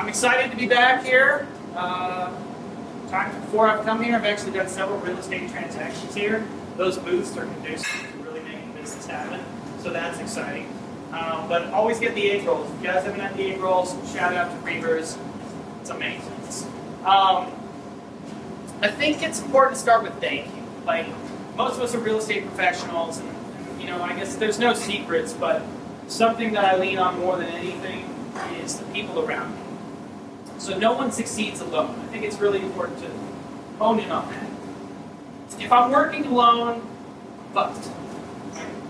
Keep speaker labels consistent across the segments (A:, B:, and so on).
A: I'm excited to be back here. Time before I've come here, I've actually done several real estate transactions here. Those booths are conducive to really making business happen, so that's exciting. But always get the egg rolls. If you guys haven't had the egg rolls, shout out to Reavers. It's amazing. I think it's important to start with thank you. Like, most of us are real estate professionals, and I guess there's no secrets, but something that I lean on more than anything is the people around me. So no one succeeds alone. I think it's really important to hone in on that. If I'm working alone, I'm fucked.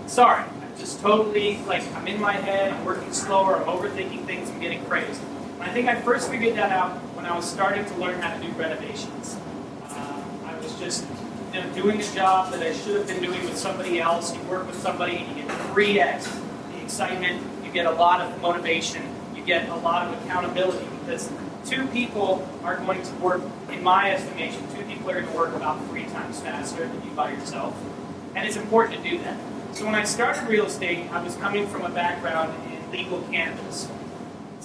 A: Sorry, I'm just totally, I'm in my head, I'm working slower, I'm overthinking things, I'm getting crazy. And I think I first figured that out when I was starting to learn how to do renovations. I was just doing a job that I should have been doing with somebody else. You work with somebody, you get 3x the excitement, you get a lot of motivation, you get a lot of accountability, because two people are going to work, in my estimation, two people are going to work about 3 times faster than you by yourself. And it's important to do that. So when I started real estate, I was coming from a background in legal cannabis.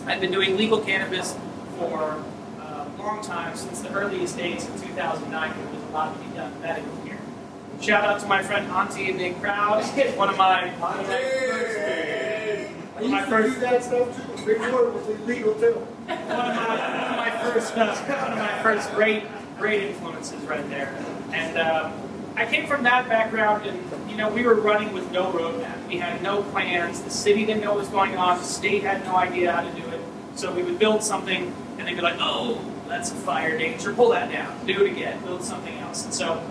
A: I've been doing legal cannabis for a long time, since the earliest days in 2009, when there was a lot to be done medical here. Shout out to my friend Auntie and Nick Crowd, one of my first
B: that stuff too. Before it was illegal too.
A: One of my first great influences right there. And I came from that background, and we were running with no roadmap. We had no plans. The city didn't know what was going on. The state had no idea how to do it. So we would build something, and they'd be like, "Oh, that's a fire danger. Pull that down. Do it again. Build something else." And so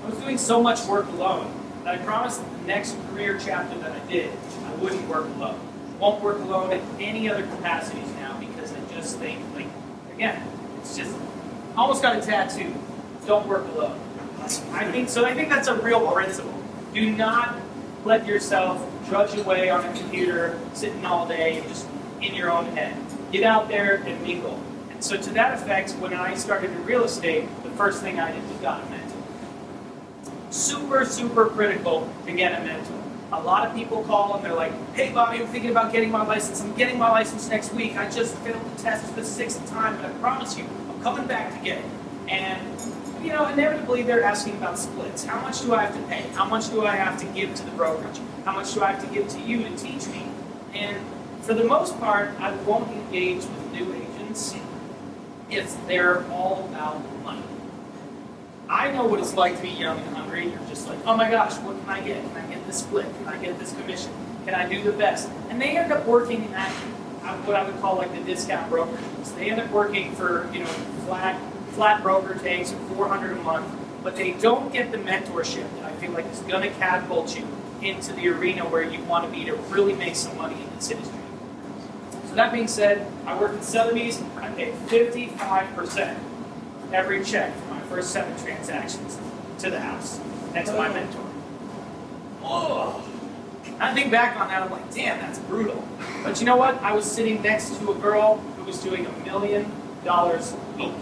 A: I was doing so much work alone that I promised that the next career chapter that I did, I wouldn't work alone. Won't work alone in any other capacities now, because I just think, again, it's just almost got a tattoo. Don't work alone. I think that's a real principle. Do not let yourself drudge away on a computer, sitting all day, just in your own head. Get out there and mingle. And so to that effect, when I started in real estate, the first thing I did was got a mentor. Super, super critical to get a mentor. A lot of people call and they're like, "Hey Bobby, I'm thinking about getting my license. I'm getting my license next week. I just failed the test for the 6th time, but I promise you, I'm coming back to get it." And inevitably they're asking about splits. How much do I have to pay? How much do I have to give to the brokerage? How much do I have to give to you to teach me? And for the most part, I won't engage with new agents if they're all about money. I know what it's like to be young and hungry. You're just like, "Oh my gosh, what can I get? Can I get this split? Can I get this commission? Can I do the best?" And they end up working at what I would call the discount brokerages. They end up working for flat broker takes of $400 a month, but they don't get the mentorship that I feel like is going to catapult you into the arena where you want to be to really make some money in this industry. So that being said, I work at Sotheby's. I paid 55% of every check for my first 7 transactions to the house. That's my mentor. Whoa! I think back on that, I'm like, damn, that's brutal. But you know what? I was sitting next to a girl who was doing $1 million a week.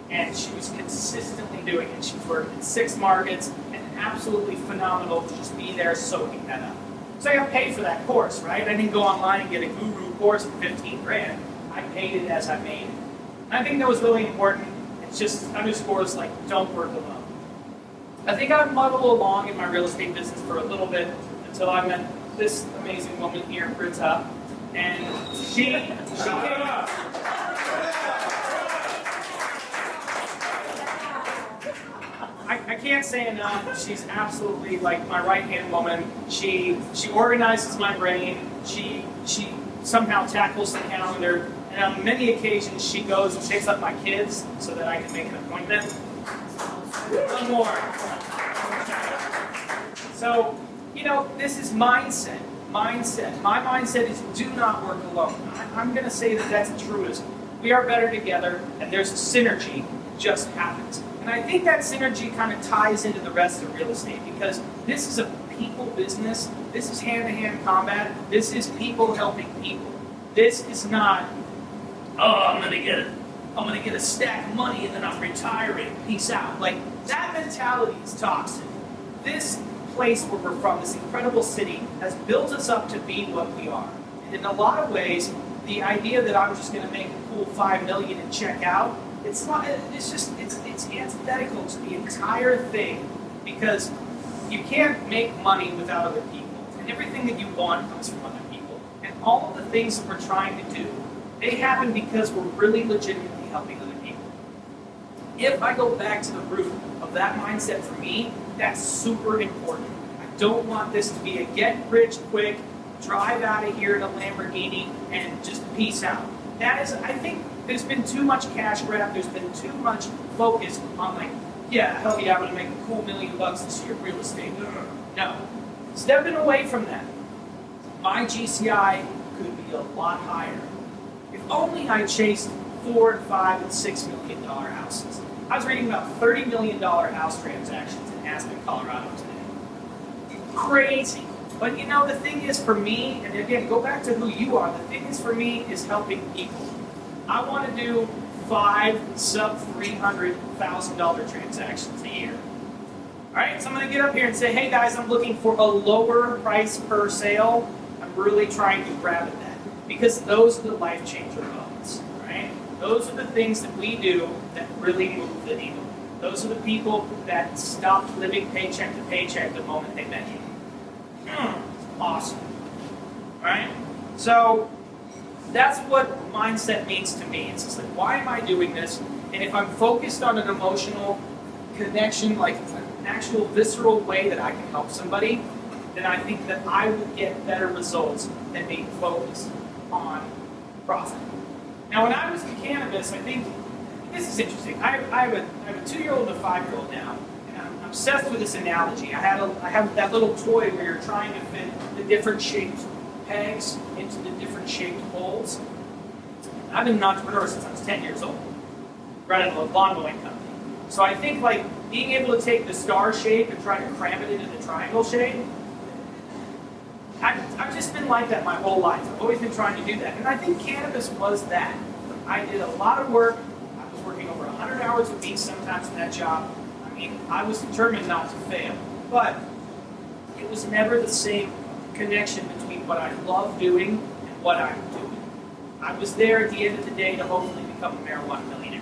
A: And she was consistently doing it. She worked in 6 markets, and absolutely phenomenal to just be there soaking that up. So I got paid for that course, right? I didn't go online and get a guru course for 15 grand. I paid it as I made it. And I think that was really important. It just underscores, don't work alone. I think I muddled along in my real estate business for a little bit until I met this amazing woman here, Britta, and she came up. I can't say enough. She's absolutely like my right-hand woman. She organizes my brain. She somehow tackles the calendar. And on many occasions, she goes and picks up my kids so that I can make an appointment. One more. So, this is mindset. Mindset. My mindset is do not work alone. I'm going to say that that's a truism. We are better together, and there's a synergy that just happens. And I think that synergy kind of ties into the rest of real estate, because this is a people business. This is hand-to-hand combat. This is people helping people. This is not, I'm gonna get a stack of money and then I'm retiring. Peace out. That mentality is toxic. This place where we're from, this incredible city, has built us up to be what we are. And in a lot of ways, the idea that I'm just going to make a cool $5 million and check out, it's not. It's antithetical to the entire thing, because you can't make money without other people, and everything that you want comes from other people. And all of the things that we're trying to do, they happen because we're really legitimately helping other people. If I go back to the root of that mindset for me, that's super important. I don't want this to be a get rich quick, drive out of here in a Lamborghini and just peace out. That is, I think there's been too much cash grab, there's been too much focus on like, yeah, hell yeah, I'm gonna make a cool $1 million this year, real estate. No, stepping away from that. My GCI could be a lot higher. If only I chased $4 and $5 and $6 million houses. I was reading about $30 million house transactions in Aspen, Colorado today. Crazy. But you know, the thing is for me, and again, go back to who you are, the thing is for me is helping people. I want to do 5 sub $300,000 transactions a year. All right, so I'm going to get up here and say, hey guys, I'm looking for a lower price per sale. I'm really trying to grab at that, because those are the life changer moments, right? Those are the things that we do that really move the needle. Those are the people that stopped living paycheck to paycheck the moment they met you. Awesome, right? So that's what mindset means to me. It's just like, why am I doing this? And if I'm focused on an emotional connection, like an actual visceral way that I can help somebody, then I think that I will get better results than being focused on profit. Now, when I was in cannabis, I think this is interesting. I have a 2-year-old and a 5-year-old now, and I'm obsessed with this analogy. I have that little toy where you're trying to fit the different shaped pegs into the different shaped holes. I've been an entrepreneur since I was 10 years old, running a lawn mowing company. So I think like being able to take the star shape and try to cram it into the triangle shape, I've just been like that my whole life. I've always been trying to do that. And I think cannabis was that. I did a lot of work. I was working over 100 hours a week sometimes in that job. I mean, I was determined not to fail. But it was never the same connection between what I love doing and what I'm doing. I was there at the end of the day to hopefully become a marijuana millionaire.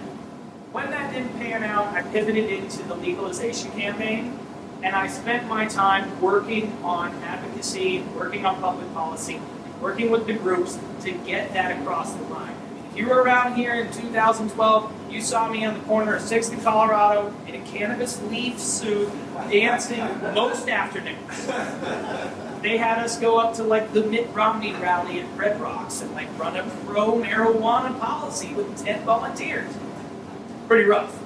A: When that didn't pan out, I pivoted into the legalization campaign, and I spent my time working on advocacy, working on public policy, working with the groups to get that across the line. If you were around here in 2012, you saw me on the corner of 6th and Colorado in a cannabis leaf suit dancing most afternoons. They had us go up to like the Mitt Romney rally at Red Rocks and like run a pro-marijuana policy with 10 volunteers. Pretty rough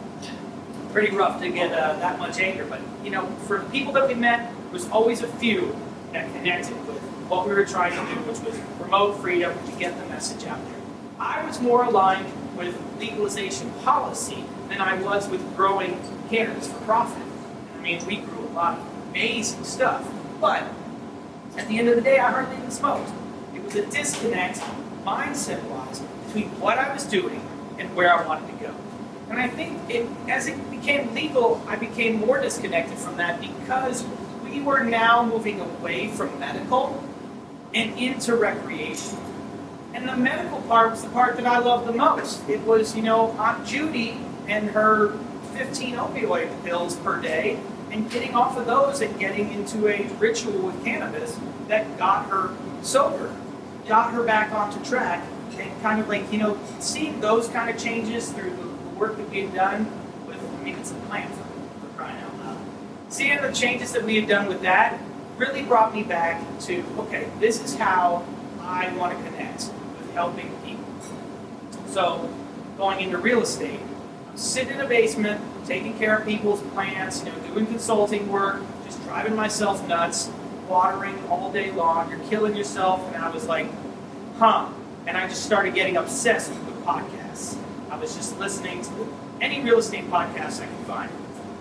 A: to get that much anger. But you know, for the people that we met, there was always a few that connected with what we were trying to do, which was promote freedom to get the message out there. I was more aligned with legalization policy than I was with growing cannabis for profit. I mean, we grew a lot of amazing stuff, but at the end of the day, I hardly even smoked. It was a disconnect, mindset-wise, between what I was doing and where I wanted to go. And I think as it became legal, I became more disconnected from that because we were now moving away from medical and into recreation. And the medical part was the part that I loved the most. It was, you know, Aunt Judy and her 15 opioid pills per day, and getting off of those and getting into a ritual with cannabis that got her sober, got her back onto track, and kind of like, you know, seeing those kind of changes through the work that we had done with, I mean, it's a plant for crying out loud. Seeing the changes that we had done with that really brought me back to, okay, this is how I want to connect with helping people. So, going into real estate, I'm sitting in a basement, taking care of people's plants, you know, doing consulting work, just driving myself nuts, watering all day long, you're killing yourself, and I was like, and I just started getting obsessed with podcasts. I was just listening to any real estate podcast I could find,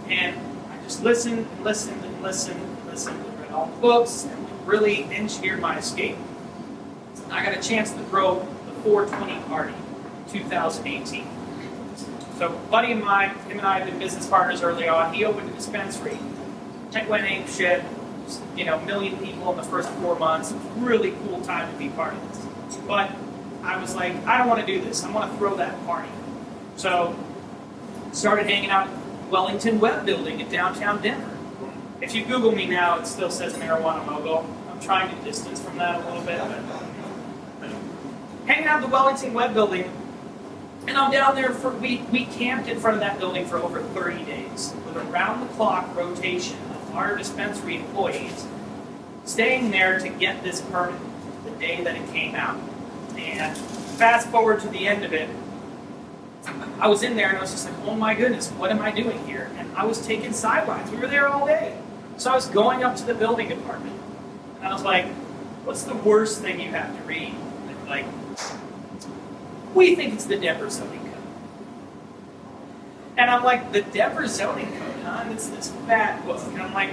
A: and I just listened and listened and listened and listened and read all the books and really engineered my escape. I got a chance to throw the 420 party in 2018. So a buddy of mine, him and I had been business partners early on. He opened a dispensary. It went ape shit. You know, 1 million people in the first 4 months. Really cool time to be part of this. But I was like, I don't want to do this. I want to throw that party. So started hanging out at Wellington Web Building in downtown Denver. If you Google me now, it still says marijuana mogul. I'm trying to distance from that a little bit. But hanging out at the Wellington Web Building, and I'm down there we camped in front of that building for over 30 days with a round-the-clock rotation of our dispensary employees staying there to get this permit the day that it came out. And fast forward to the end of it, I was in there and I was just like, oh my goodness, what am I doing here? And I was taking sidelines. We were there all day. So I was going up to the building department and I was like, what's the worst thing you have to read? And they were like, we think it's the Denver zoning code. And I'm like, the Denver zoning code, huh? And it's this fat book. And I'm like,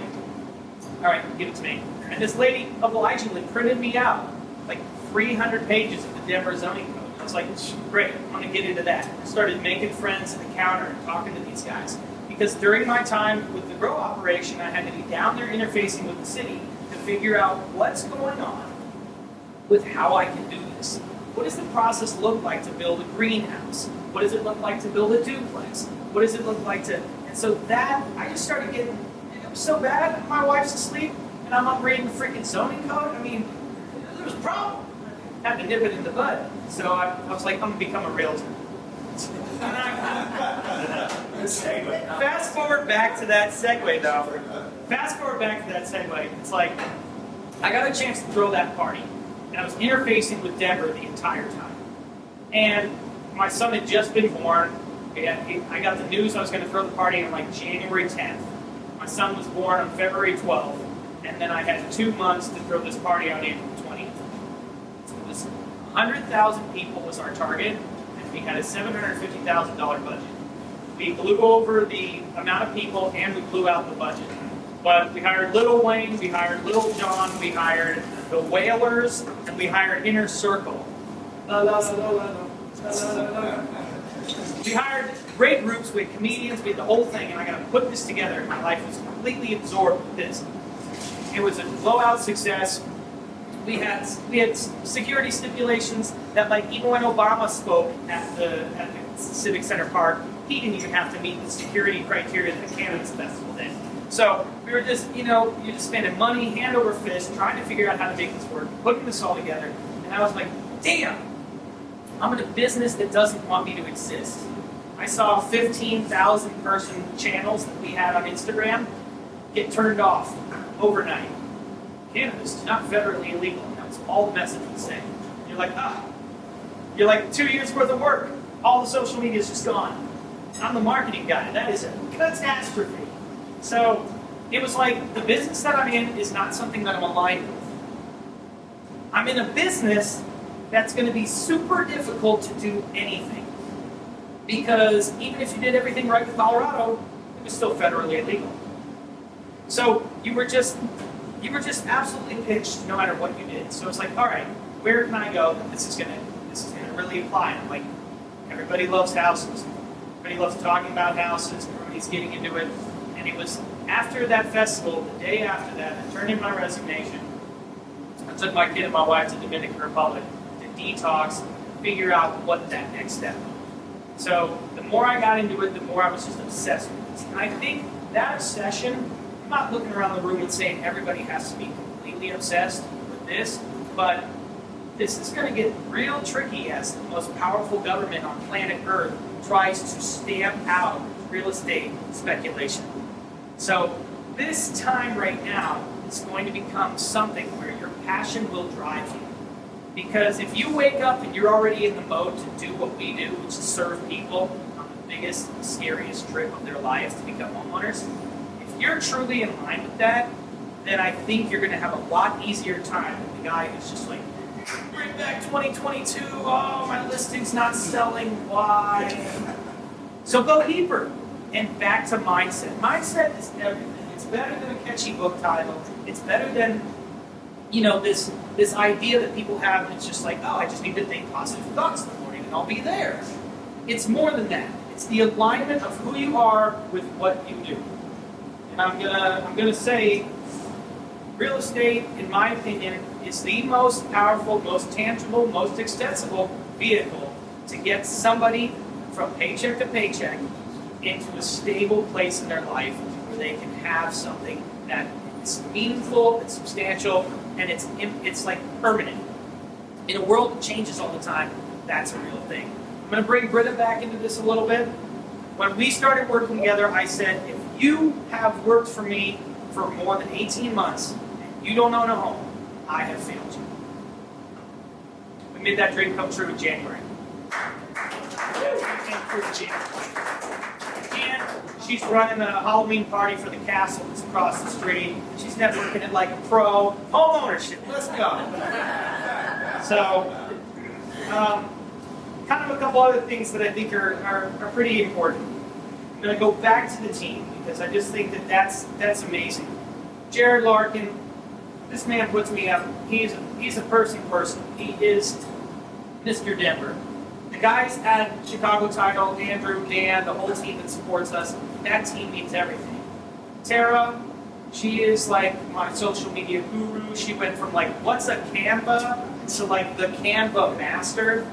A: all right, give it to me. And this lady obligingly printed me out like 300 pages of the Denver zoning code. I was like, great, I'm going to get into that. I started making friends at the counter and talking to these guys. Because during my time with the grow operation, I had to be down there interfacing with the city to figure out what's going on with how I can do this. What does the process look like to build a greenhouse? What does it look like to build a duplex? What does it look like to... And so that, I just started getting... It was so bad, my wife's asleep, and I'm up reading the freaking zoning code. I mean, there was a problem. I had to nip it in the bud. So I was like, I'm going to become a realtor. Fast forward back to that segue, though. Fast forward back to that segue. It's like, I got a chance to throw that party. And I was interfacing with Denver the entire time. And my son had just been born. I got the news I was going to throw the party on like January 10th. My son was born on February 12th. And then I had 2 months to throw this party on April 20th. It was 100,000 people was our target. And we had a $750,000 budget. We blew over the amount of people and we blew out the budget. But we hired Lil Wayne, we hired Lil Jon, we hired the Whalers, and we hired Inner Circle. We hired great groups, we had comedians, we had the whole thing, and I got to put this together. My life was completely absorbed with this. It was a blowout success. We had security stipulations that, like, even when Obama spoke at the Civic Center Park, he didn't even have to meet the security criteria that a cannabis festival did. So we were just, you're just spending money, hand over fist, trying to figure out how to make this work, putting this all together. And I was like, damn, I'm in a business that doesn't want me to exist. I saw 15,000 person channels that we had on Instagram get turned off overnight. Cannabis is not federally illegal. And that's all the message was saying. You're like, you're like 2 years worth of work. All the social media is just gone. I'm the marketing guy. That is a catastrophe. So it was like the business that I'm in is not something that I'm aligned with. I'm in a business that's going to be super difficult to do anything. Because even if you did everything right with Colorado, it was still federally illegal. So you were just absolutely pitched no matter what you did. So it's like, all right, where can I go that this is gonna really apply? And I'm like, everybody loves houses. Everybody loves talking about houses. Everybody's getting into it. And it was after that festival, the day after that, I turned in my resignation. I took my kid and my wife to Dominican Republic to detox, figure out what that next step was. So the more I got into it, the more I was just obsessed with this. And I think that obsession, I'm not looking around the room and saying everybody has to be completely obsessed with this, but this is going to get real tricky as the most powerful government on planet Earth tries to stamp out real estate speculation. So this time right now is going to become something where your passion will drive you. Because if you wake up and you're already in the mode to do what we do, which is serve people on the biggest, scariest trip of their lives to become homeowners, if you're truly in line with that, then I think you're going to have a lot easier time than the guy who's just like, bring back 2022, oh, my listing's not selling, why? So go deeper. And back to mindset. Mindset is everything. It's better than a catchy book title. It's better than, this idea that people have, and it's just like, oh, I just need to think positive thoughts in the morning and I'll be there. It's more than that. It's the alignment of who you are with what you do. And I'm gonna say, real estate, in my opinion, is the most powerful, most tangible, most extensible vehicle to get somebody from paycheck to paycheck into a stable place in their life where they can have something that is meaningful, it's substantial, and it's like permanent. In a world that changes all the time, that's a real thing. I'm going to bring Britta back into this a little bit. When we started working together, I said, if you have worked for me for more than 18 months and you don't own a home, I have failed you. We made that dream come true in January. And she's running a Halloween party for the castle that's across the street. She's networking it like a pro. Home ownership, let's go. So, kind of a couple other things that I think are pretty important. I'm going to go back to the team because I just think that that's amazing. Jared Larkin, this man puts me up. He's a person. He is Mr. Denver. The guys at Chicago Title, Andrew, Dan, the whole team that supports us, that team means everything. Tara, she is like my social media guru. She went from like, what's a Canva to like the Canva master.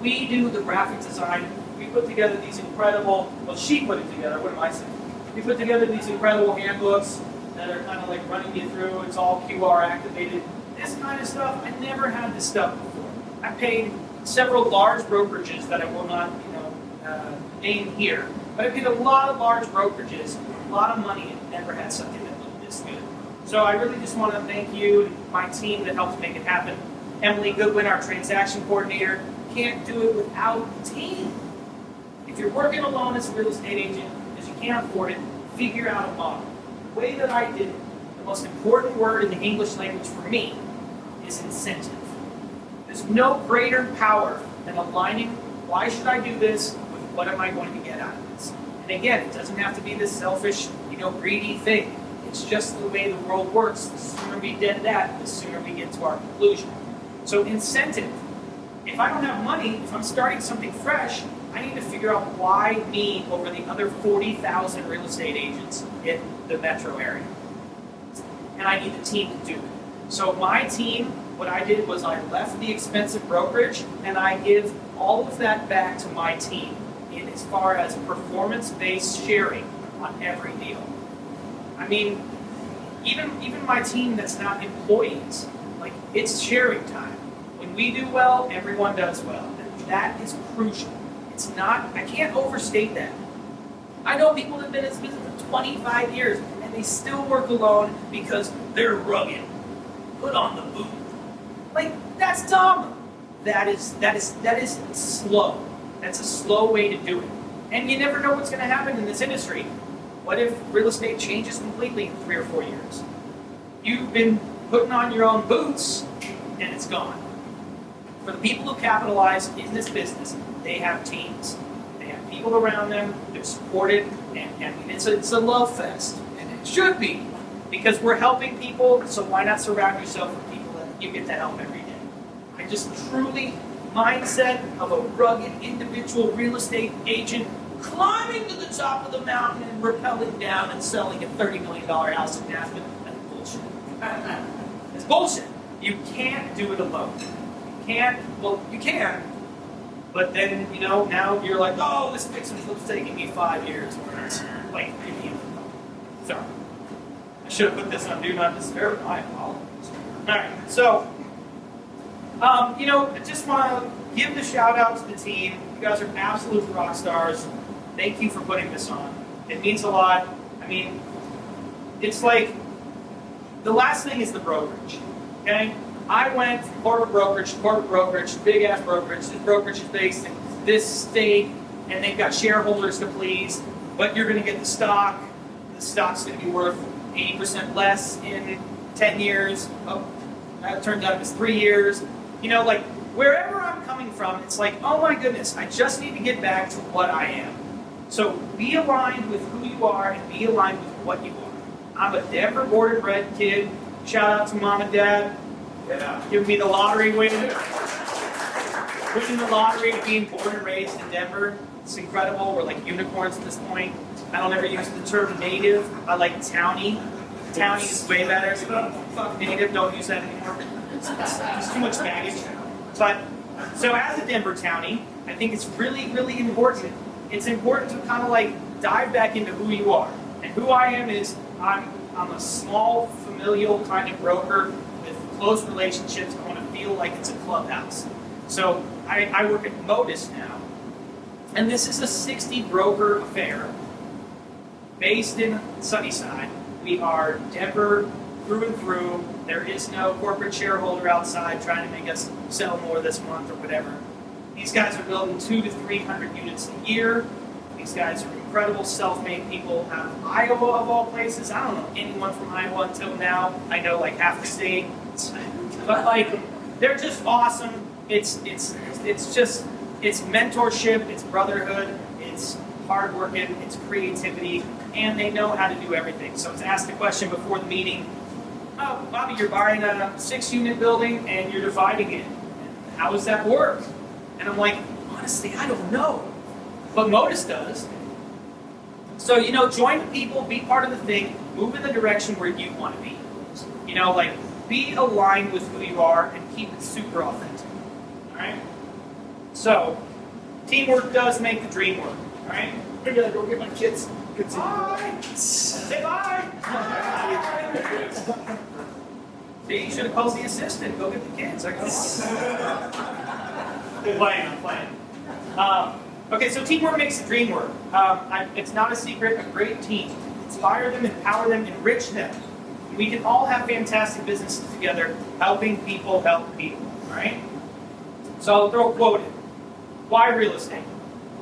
A: We do the graphic design. We put together these incredible, well, she put it together, what am I saying? We put together these incredible handbooks that are kind of like running you through. It's all QR activated. This kind of stuff, I never had this stuff before. I paid several large brokerages that I will not, name here. But I paid a lot of large brokerages, a lot of money, and never had something that looked this good. So I really just want to thank you and my team that helped make it happen. Emily Goodwin, our transaction coordinator, can't do it without the team. If you're working alone as a real estate agent, because you can't afford it, figure out a model. The way that I did it, the most important word in the English language for me is incentive. There's no greater power than aligning, why should I do this, with what am I going to get out of this. And again, it doesn't have to be this selfish, greedy thing. It's just the way the world works. The sooner we get that, the sooner we get to our conclusion. So incentive. If I don't have money, if I'm starting something fresh, I need to figure out why me over the other 40,000 real estate agents in the metro area. And I need the team to do it. So my team, what I did was I left the expensive brokerage and I give all of that back to my team in as far as performance-based sharing on every deal. I mean, even my team that's not employees, like it's sharing time. When we do well, everyone does well. And that is crucial. It's not, I can't overstate that. I know people that have been in this business for 25 years and they still work alone because they're rugged. Put on the boot. Like, that's dumb. That is slow. That's a slow way to do it. And you never know what's going to happen in this industry. What if real estate changes completely in 3 or 4 years? You've been putting on your own boots and it's gone. For the people who capitalize in this business, they have teams. They have people around them, they're supported, and it's a love fest. And it should be, because we're helping people, so why not surround yourself with people that you get to help every day? I just truly, mindset of a rugged individual real estate agent climbing to the top of the mountain and rappelling down and selling a $30 million house in Nashville. That's bullshit. It's bullshit. You can't do it alone. You can, but then, now you're like, oh, this fix and flip's taking me 5 years. Like, sorry. I should have put this on Do Not Disturb. I apologize. All right, so, I just want to give the shout out to the team. You guys are absolute rock stars. Thank you for putting this on. It means a lot. I mean, it's like, the last thing is the brokerage, okay? I went from corporate brokerage, big ass brokerage. This brokerage is based in this state, and they've got shareholders to please, but you're going to get the stock. The stock's going to be worth 80% less in 10 years. Oh, that turns out it was 3 years. Like, wherever I'm coming from, it's like, oh my goodness, I just need to get back to what I am. So be aligned with who you are and be aligned with what you are. I'm a Denver born and bred kid. Shout out to mom and dad. Give me the lottery winning the lottery, being born and raised in Denver. It's incredible. We're like unicorns at this point. I don't ever use the term native. I like townie. Townie is way better. So fuck native, don't use that anymore. It's too much baggage. But, so as a Denver townie, I think it's really, really important. It's important to kind of like dive back into who you are. And who I am is, I'm a small, familial kind of broker with close relationships. I want to feel like it's a clubhouse. So I work at Modus now. And this is a 60 broker affair based in Sunnyside. We are Denver through and through. There is no corporate shareholder outside trying to make us sell more this month or whatever. These guys are building 200 to 300 units a year. These guys are incredible self-made people out of Iowa of all places. I don't know anyone from Iowa until now. I know like half the state. But like, they're just awesome. It's mentorship, it's brotherhood, it's hard working, it's creativity, and they know how to do everything. So it's asked the question before the meeting, oh, Bobby, you're buying a 6-unit building and you're dividing it. How does that work? And I'm like, honestly, I don't know. But Modus does. So, join the people, be part of the thing, move in the direction where you want to be. Be aligned with who you are and keep it super authentic. Alright? So, teamwork does make the dream work. Alright?
B: I gotta go get my kids.
A: Bye! Say bye! See, you should have called the assistant. Go get the kids. I'm playing. Okay, so teamwork makes the dream work. It's not a secret. A great team. Inspire them, empower them, enrich them. We can all have fantastic businesses together, helping people help people. Alright? So I'll throw a quote in. Why real estate?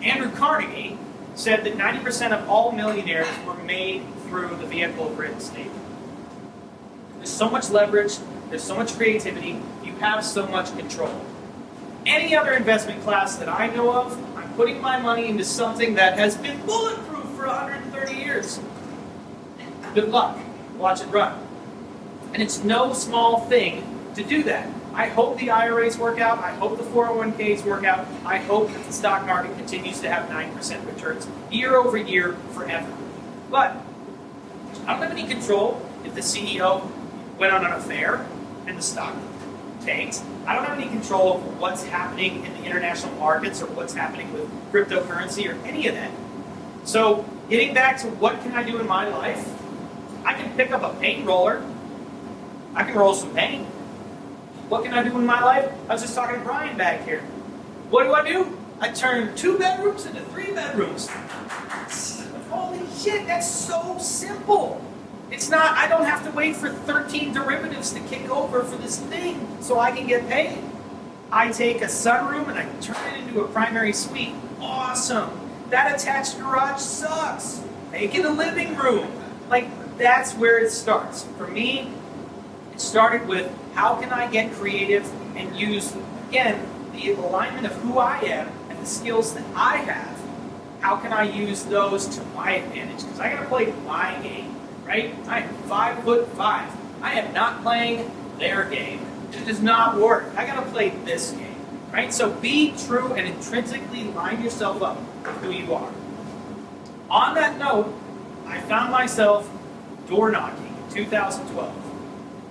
A: Andrew Carnegie said that 90% of all millionaires were made through the vehicle of real estate. There's so much leverage, there's so much creativity, you have so much control. Any other investment class that I know of, I'm putting my money into something that has been bulletproof for 130 years. Good luck. Watch it run. And it's no small thing to do that. I hope the IRAs work out. I hope the 401ks work out. I hope that the stock market continues to have 9% returns year over year forever. But I don't have any control if the CEO went on an affair and the stock tanked. I don't have any control over what's happening in the international markets or what's happening with cryptocurrency or any of that. So getting back to what can I do in my life, I can pick up a paint roller. I can roll some paint. What can I do in my life? I was just talking to Brian back here. What do? I turn 2 bedrooms into 3 bedrooms. Holy shit, that's so simple. It's not, I don't have to wait for 13 derivatives to kick over for this thing so I can get paid. I take a sunroom and I turn it into a primary suite. Awesome. That attached garage sucks. Make it a living room. That's where it starts. For me, it started with how can I get creative and use, again, the alignment of who I am and the skills that I have. How can I use those to my advantage? Because I got to play my game, right? I am 5'5". I am not playing their game. It does not work. I got to play this game, right? So be true and intrinsically line yourself up with who you are. On that note, I found myself door knocking in 2012.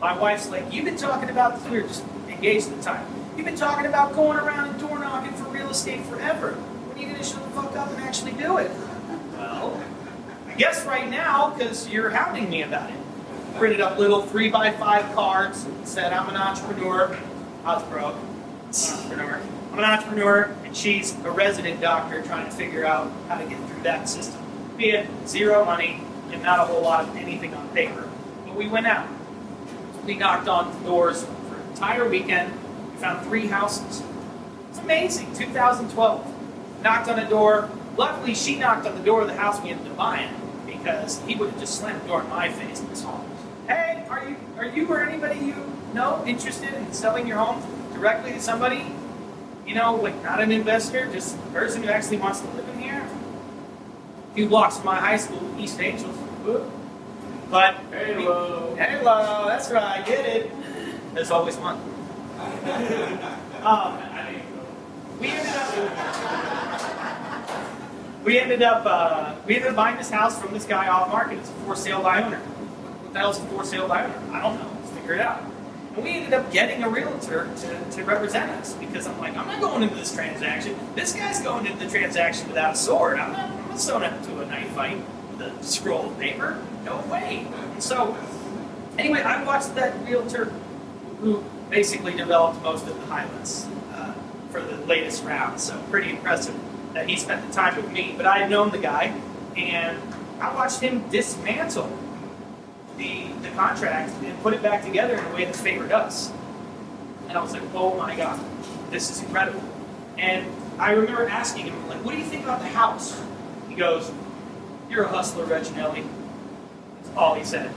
A: My wife's like, you've been talking about this, we were just engaged at the time. You've been talking about going around and door knocking for real estate forever. When are you going to shut the fuck up and actually do it? Well, I guess right now, because you're hounding me about it. Printed up little 3x5 cards, said I'm an entrepreneur. I was broke. I'm an entrepreneur, and she's a resident doctor trying to figure out how to get through that system. We had zero money and not a whole lot of anything on paper. But we went out. We knocked on doors for an entire weekend. We found 3 houses. It's amazing. 2012. Knocked on a door. Luckily, she knocked on the door of the house we ended up buying because he would have just slammed the door in my face in this home. Hey, are you or anybody you know interested in selling your home directly to somebody? Not an investor, just a person who actually wants to live in here? A few blocks from my high school, East Angels. But Halo, that's right, get it. There's always one. We ended up buying this house from this guy off market. It's a for sale by owner. What the hell is a for sale by owner? I don't know. Let's figure it out. And we ended up getting a realtor to represent us because I'm like, I'm not going into this transaction. This guy's going into the transaction without a sword. I'm not throwing up to a knife fight with a scroll of paper. No way. And so, anyway, I watched that realtor who basically developed most of the highlights for the latest round. So pretty impressive that he spent the time with me. But I had known the guy, and I watched him dismantle the contract and put it back together in a way that favored us. And I was like, oh my God, this is incredible. And I remember asking him, like, what do you think about the house? He goes, you're a hustler, Reginelli. That's all he said.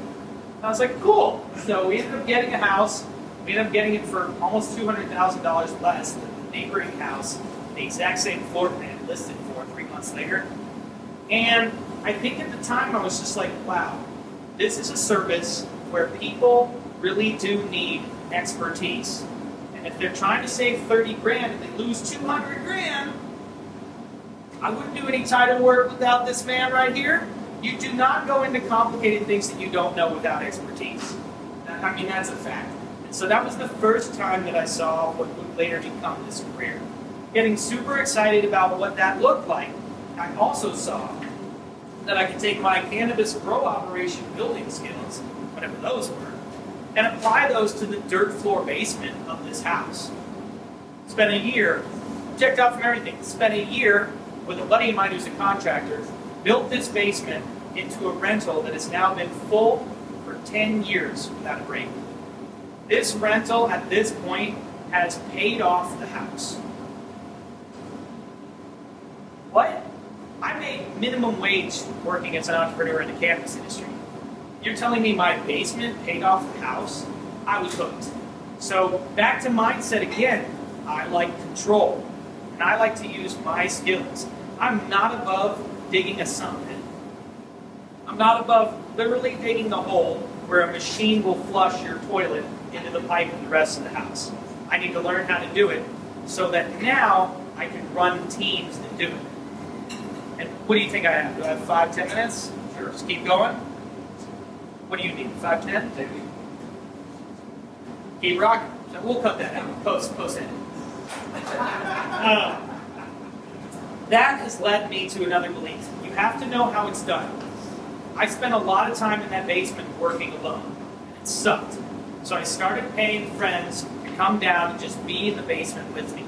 A: I was like, cool. So we ended up getting a house. We ended up getting it for almost $200,000 less than the neighboring house, the exact same floor plan listed for 3 months later. And I think at the time I was just like, wow, this is a service where people really do need expertise. And if they're trying to save 30 grand and they lose 200 grand, I wouldn't do any title work without this man right here. You do not go into complicated things that you don't know without expertise. I mean, that's a fact. And so that was the first time that I saw what would later become this career. Getting super excited about what that looked like, I also saw that I could take my cannabis grow operation building skills, whatever those were, and apply those to the dirt floor basement of this house. Spent a year, checked out from everything, spent a year with a buddy of mine who's a contractor, built this basement into a rental that has now been full for 10 years without a break. This rental at this point has paid off the house. What? I made minimum wage working as an entrepreneur in the cannabis industry. You're telling me my basement paid off the house? I was hooked. So back to mindset again. I like control, and I like to use my skills. I'm not above digging a sump pit. I'm not above literally digging the hole where a machine will flush your toilet into the pipe in the rest of the house. I need to learn how to do it so that now I can run teams that do it. And what do you think I have? Do I have 5-10 minutes? Sure. Just keep going. What do you need? 5-10? Keep rocking. So we'll cut that out. Post edit. That has led me to another belief. You have to know how it's done. I spent a lot of time in that basement working alone. It sucked. So I started paying friends to come down and just be in the basement with me.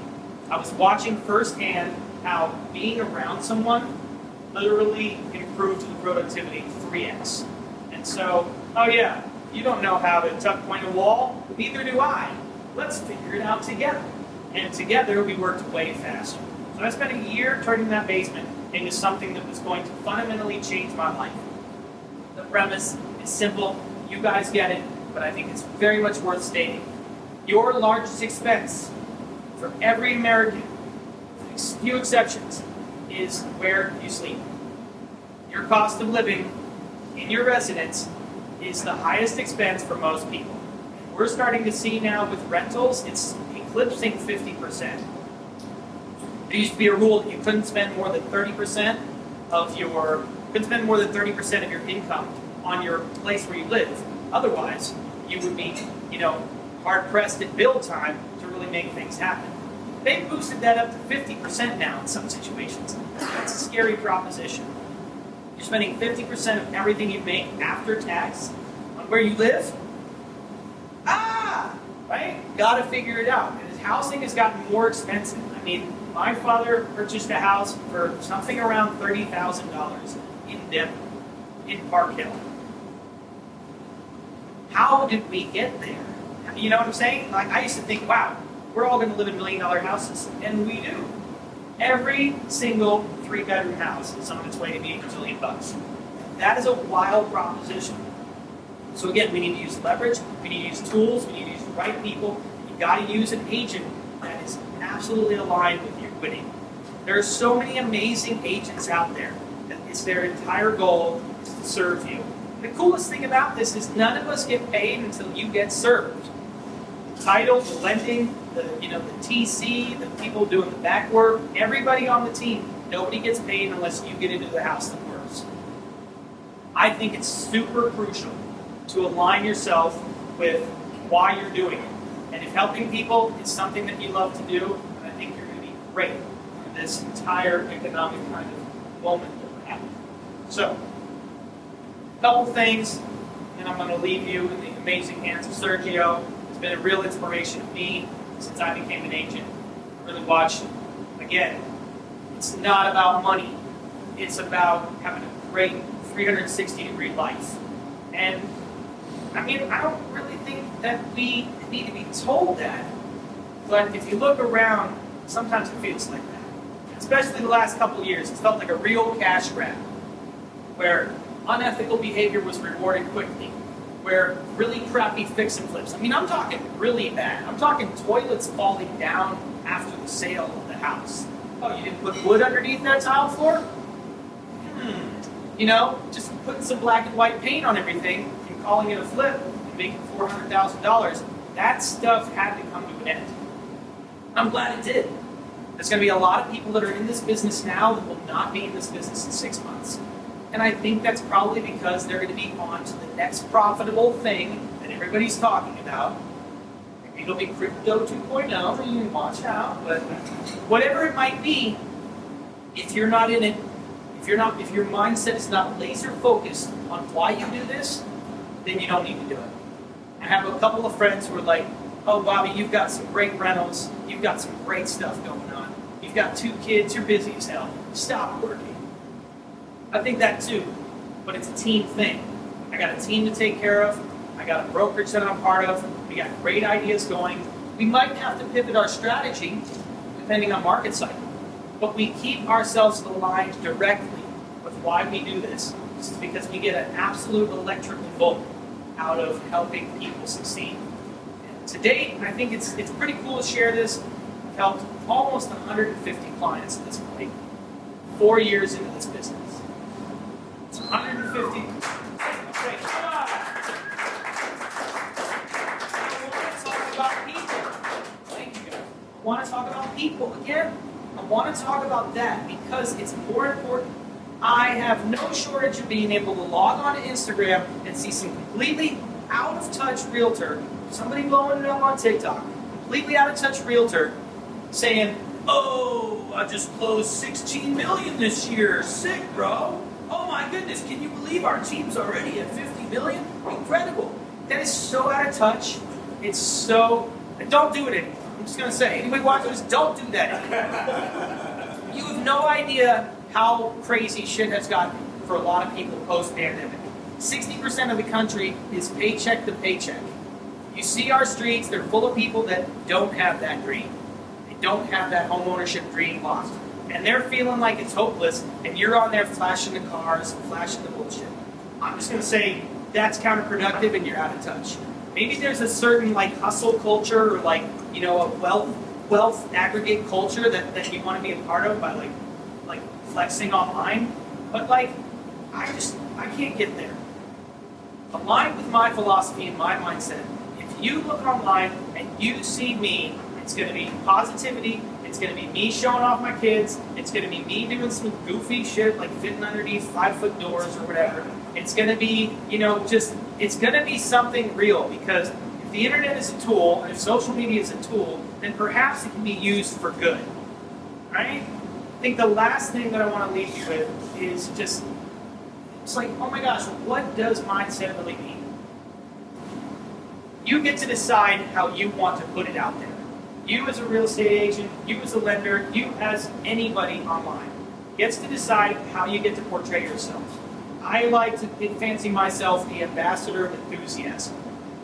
A: I was watching firsthand how being around someone literally improved the productivity 3x. And so, oh yeah, you don't know how to tuck point a wall? Neither do I. Let's figure it out together. And together we worked way faster. So I spent a year turning that basement into something that was going to fundamentally change my life. The premise is simple. You guys get it, but I think it's very much worth stating. Your largest expense for every American, with few exceptions, is where you sleep. Your cost of living in your residence is the highest expense for most people. And we're starting to see now with rentals, it's eclipsing 50%. There used to be a rule that you couldn't spend more than 30% of your income on your place where you live. Otherwise, you would be, hard pressed at build time to really make things happen. They've boosted that up to 50% now in some situations. That's a scary proposition. You're spending 50% of everything you make after tax on where you live? Right? Gotta figure it out. And housing has gotten more expensive. I mean, my father purchased a house for something around $30,000 in Denver, in Park Hill. How did we get there? You know what I'm saying? Like, I used to think, wow, we're all going to live in $1 million houses. And we do. Every single 3-bedroom house is on its way to being $1 million. That is a wild proposition. So again, we need to use leverage, we need to use tools, we need to use the right people. You got to use an agent that is absolutely aligned with your winning. There are so many amazing agents out there that it's their entire goal is to serve you. The coolest thing about this is none of us get paid until you get served. The title, the lending, the TC, the people doing the back work, everybody on the team, nobody gets paid unless you get into the house that works. I think it's super crucial to align yourself with why you're doing it. And if helping people is something that you love to do, I think you're going to be great for this entire economic kind of moment that we're having. So, a couple things, and I'm going to leave you in the amazing hands of Sergio. It's been a real inspiration to me since I became an agent. I really watched, again, it's not about money. It's about having a great 360-degree life. And I mean, I don't really think that we need to be told that. But if you look around, sometimes it feels like that. Especially the last couple of years, it's felt like a real cash grab, where unethical behavior was rewarded quickly, where really crappy fix and flips. I mean, I'm talking really bad. I'm talking toilets falling down after the sale of the house. Oh, you didn't put wood underneath that tile floor? You know, just putting some black and white paint on everything and calling it a flip and making $400,000. That stuff had to come to an end. I'm glad it did. There's going to be a lot of people that are in this business now that will not be in this business in 6 months. And I think that's probably because they're going to be on to the next profitable thing that everybody's talking about. Maybe it'll be crypto 2.0, you watch out, but whatever it might be, if you're not in it, if your mindset is not laser focused on why you do this, then you don't need to do it. I have a couple of friends who are like, oh, Bobby, you've got some great rentals. You've got some great stuff going on. You've got 2 kids. You're busy as hell. Stop working. I think that too, but it's a team thing. I got a team to take care of. I got a brokerage that I'm part of. We got great ideas going. We might have to pivot our strategy depending on market cycle, but we keep ourselves aligned directly with why we do this. This is because we get an absolute electrical volt out of helping people succeed. And to date, I think it's pretty cool to share this. I've helped almost 150 clients at this point, 4 years into this business. It's 150. Great. Come on. I want to talk about people again. I want to talk about that because it's more important. I have no shortage of being able to log on to Instagram and see some completely out of touch realtor, somebody blowing it up on TikTok, completely out of touch realtor saying, oh, I just closed 16 million this year. Sick, bro. Oh my goodness, can you believe our team's already at 50 million? Incredible. That is so out of touch. It's so, and don't do it anymore. I'm just going to say, anybody watching this, don't do that anymore. You have no idea how crazy shit has gotten for a lot of people post-pandemic. 60% of the country is paycheck to paycheck. You see our streets, they're full of people that don't have that dream. They don't have that home ownership dream lost. And they're feeling like it's hopeless, and you're on there flashing the cars, flashing the bullshit. I'm just going to say that's counterproductive and you're out of touch. Maybe there's a certain like hustle culture or like, you know, a wealth aggregate culture that you want to be a part of by like flexing online. But like, I can't get there. Aligned with my philosophy and my mindset, if you look online and you see me, it's going to be positivity. It's going to be me showing off my kids. It's going to be me doing some goofy shit like fitting underneath 5-foot doors or whatever. It's going to be, you know, just, it's going to be something real because if the internet is a tool and if social media is a tool, then perhaps it can be used for good, right? I think the last thing that I want to leave you with is just, it's like, oh my gosh, what does mindset really mean? You get to decide how you want to put it out there. You as a real estate agent, you as a lender, you as anybody online gets to decide how you get to portray yourself. I like to fancy myself the ambassador of enthusiasm.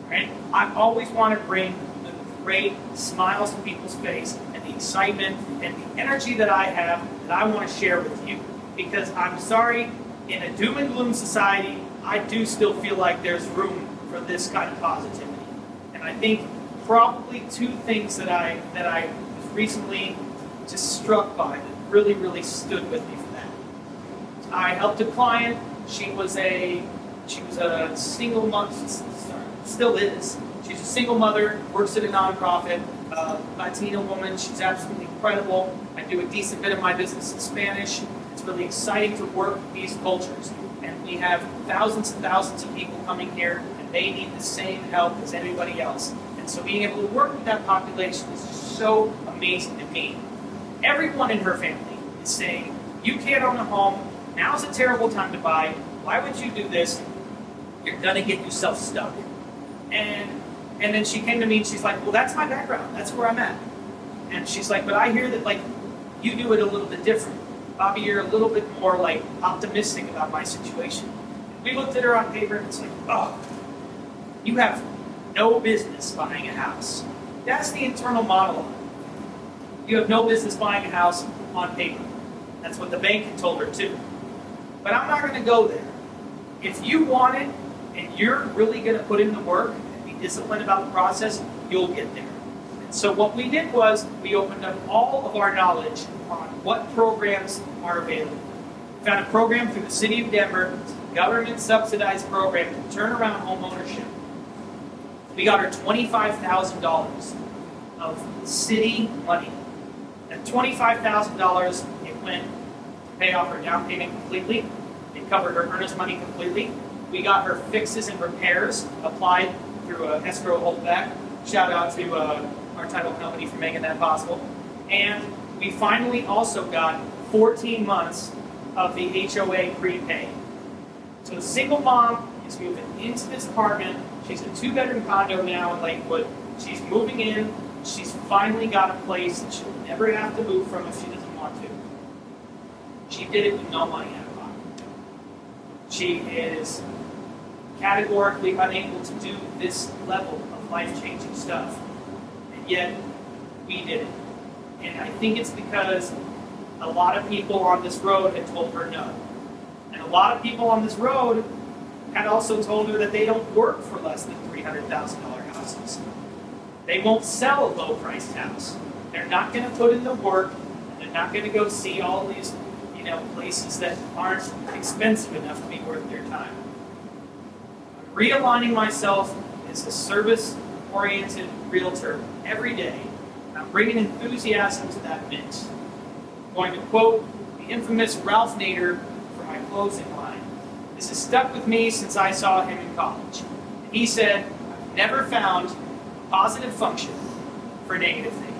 A: Right? I always want to bring the great smiles to people's face and the excitement and the energy that I have that I want to share with you. Because I'm sorry, in a doom and gloom society, I do still feel like there's room for this kind of positivity. And I think probably 2 things that I was recently just struck by that really, really stood with me for that. I helped a client. She was a single mother, still is. She's a single mother, works at a nonprofit, Latina woman. She's absolutely incredible. I do a decent bit of my business in Spanish. It's really exciting to work with these cultures. And we have thousands and thousands of people coming here and and they need the same help as anybody else. And so being able to work with that population is just so amazing to me. Everyone in her family is saying, you can't own a home, now's a terrible time to buy, why would you do this? You're gonna get yourself stuck. And then she came to me and she's like, well, that's my background, that's where I'm at. And she's like, but I hear that like you do it a little bit different. Bobby, you're a little bit more like optimistic about my situation. We looked at her on paper and it's like, oh, you have no business buying a house. That's the internal monologue. You have no business buying a house on paper. That's what the bank had told her too. But I'm not going to go there. If you want it and you're really going to put in the work and be disciplined about the process, you'll get there. And so what we did was we opened up all of our knowledge on what programs are available. We found a program through the city of Denver, a government subsidized program to turn around home ownership. We got her $25,000 of city money. At $25,000, it went to pay off her down payment completely. It covered her earnest money completely. We got her fixes and repairs applied through an escrow holdback. Shout out to our title company for making that possible. And we finally also got 14 months of the HOA prepay. So the single mom is moving into this apartment. She's a 2-bedroom condo now in Lakewood. She's moving in. She's finally got a place that she'll never have to move from if she doesn't want to. She did it with no money out of pocket. She is categorically unable to do this level of life-changing stuff. And yet, we did it. And I think it's because a lot of people on this road had told her no. And a lot of people on this road had also told her that they don't work for less than $300,000 houses. They won't sell a low-priced house. They're not going to put in the work, and they're not going to go see all these, places that aren't expensive enough to be worth their time. I'm realigning myself as a service-oriented realtor every day. I'm bringing enthusiasm to that mix. I'm going to quote the infamous Ralph Nader for my closing line. This has stuck with me since I saw him in college. He said, I've never found a positive function for negative thinking.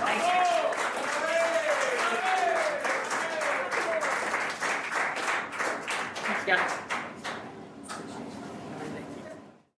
A: Thank you. Thanks, guys.